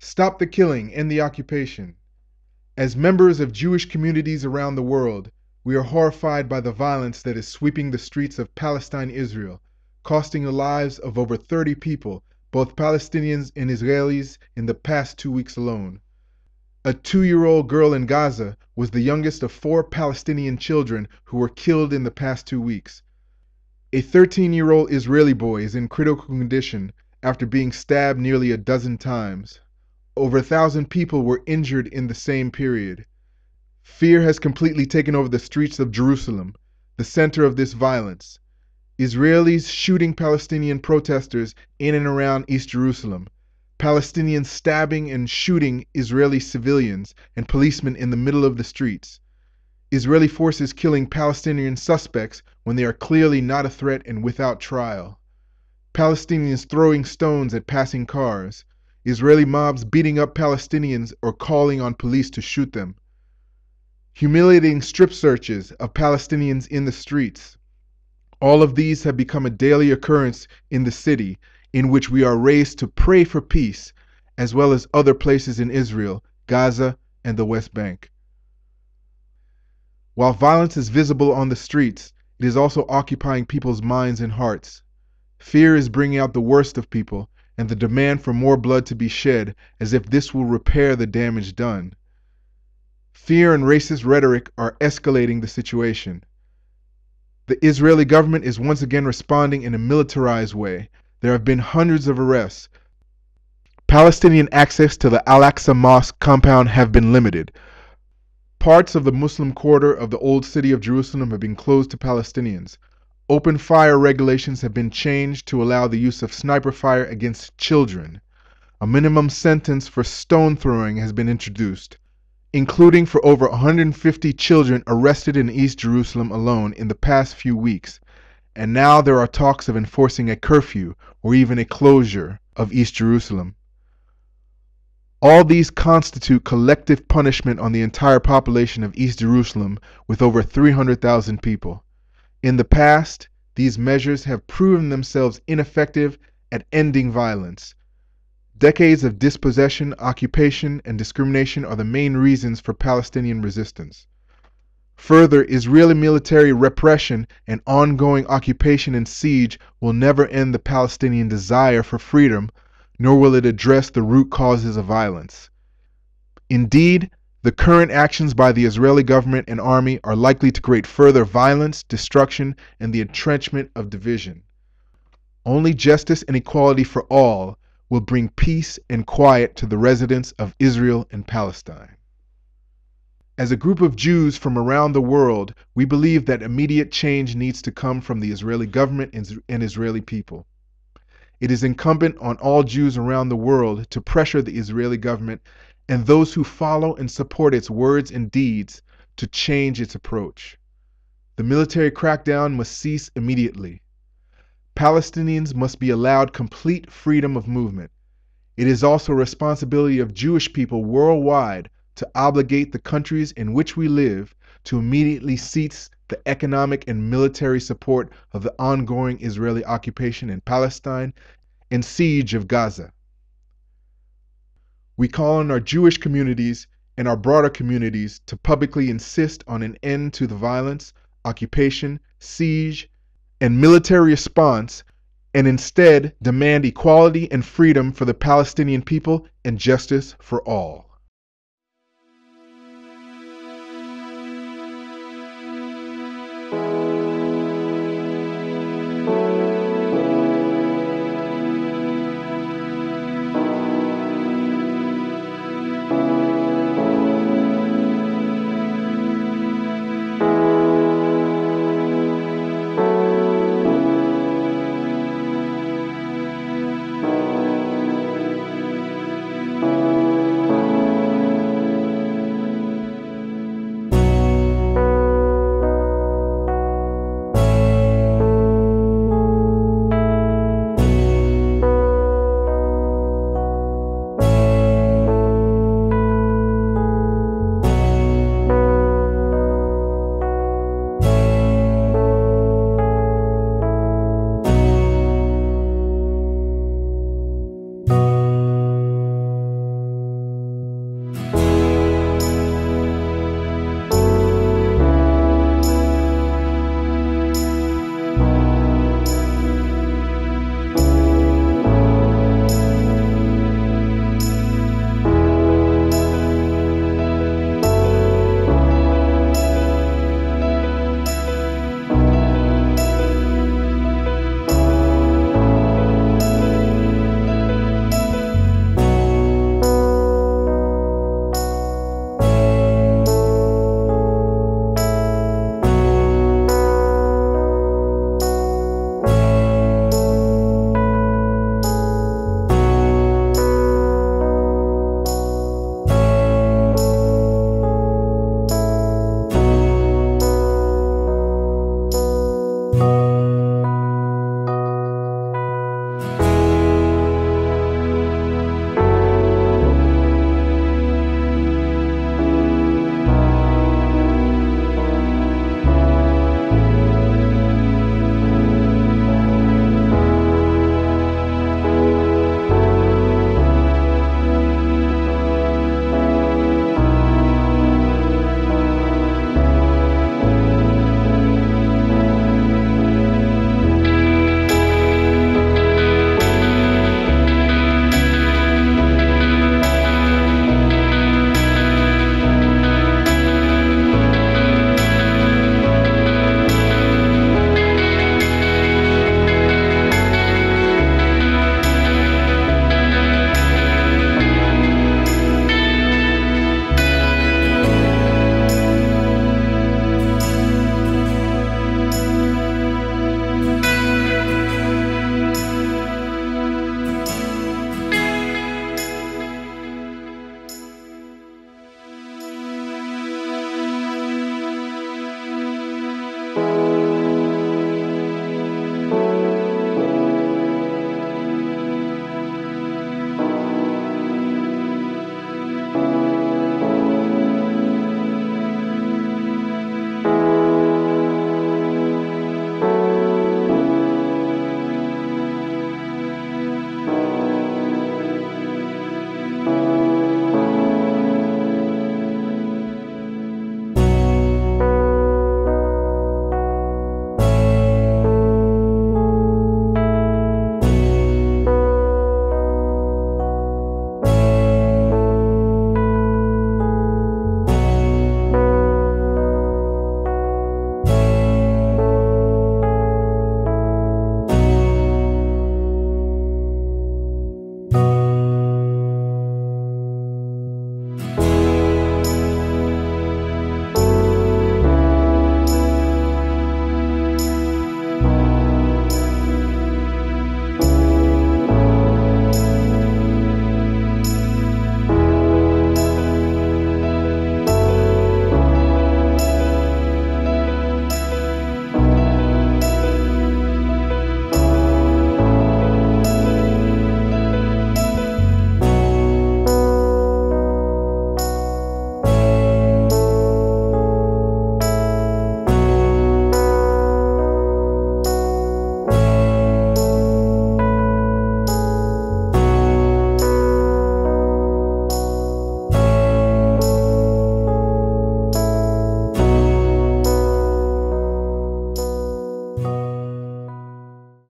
Stop the killing, end the occupation. As members of Jewish communities around the world, we are horrified by the violence that is sweeping the streets of Palestine, Israel, costing the lives of over 30 people, both Palestinians and Israelis, in the past 2 weeks alone. A 2-year-old girl in Gaza was the youngest of 4 Palestinian children who were killed in the past 2 weeks. A 13-year-old Israeli boy is in critical condition after being stabbed nearly a dozen times. Over 1,000 people were injured in the same period. Fear has completely taken over the streets of Jerusalem, the center of this violence. Israelis shooting Palestinian protesters in and around East Jerusalem. Palestinians stabbing and shooting Israeli civilians and policemen in the middle of the streets. Israeli forces killing Palestinian suspects when they are clearly not a threat and without trial. Palestinians throwing stones at passing cars. Israeli mobs beating up Palestinians or calling on police to shoot them. Humiliating strip searches of Palestinians in the streets. All of these have become a daily occurrence in the city in which we are raised to pray for peace, as well as other places in Israel, Gaza, and the West Bank. While violence is visible on the streets, it is also occupying people's minds and hearts. Fear is bringing out the worst of people, and the demand for more blood to be shed, as if this will repair the damage done. Fear and racist rhetoric are escalating the situation. The Israeli government is once again responding in a militarized way. There have been hundreds of arrests. Palestinian access to the Al-Aqsa Mosque compound have been limited. Parts of the Muslim quarter of the old city of Jerusalem have been closed to Palestinians. Open fire regulations have been changed to allow the use of sniper fire against children. A minimum sentence for stone throwing has been introduced, including for over 150 children arrested in East Jerusalem alone in the past few weeks. And now there are talks of enforcing a curfew or even a closure of East Jerusalem. All these constitute collective punishment on the entire population of East Jerusalem, with over 300,000 people. In the past, these measures have proven themselves ineffective at ending violence. Decades of dispossession, occupation, and discrimination are the main reasons for Palestinian resistance. Further, Israeli military repression and ongoing occupation and siege will never end the Palestinian desire for freedom, nor will it address the root causes of violence. Indeed, the current actions by the Israeli government and army are likely to create further violence, destruction, and the entrenchment of division. Only justice and equality for all will bring peace and quiet to the residents of Israel and Palestine. As a group of Jews from around the world, we believe that immediate change needs to come from the Israeli government and Israeli people. It is incumbent on all Jews around the world to pressure the Israeli government and those who follow and support its words and deeds to change its approach. The military crackdown must cease immediately. Palestinians must be allowed complete freedom of movement. It is also a responsibility of Jewish people worldwide to obligate the countries in which we live to immediately cease the economic and military support of the ongoing Israeli occupation in Palestine and siege of Gaza. We call on our Jewish communities and our broader communities to publicly insist on an end to the violence, occupation, siege, and military response, and instead demand equality and freedom for the Palestinian people and justice for all.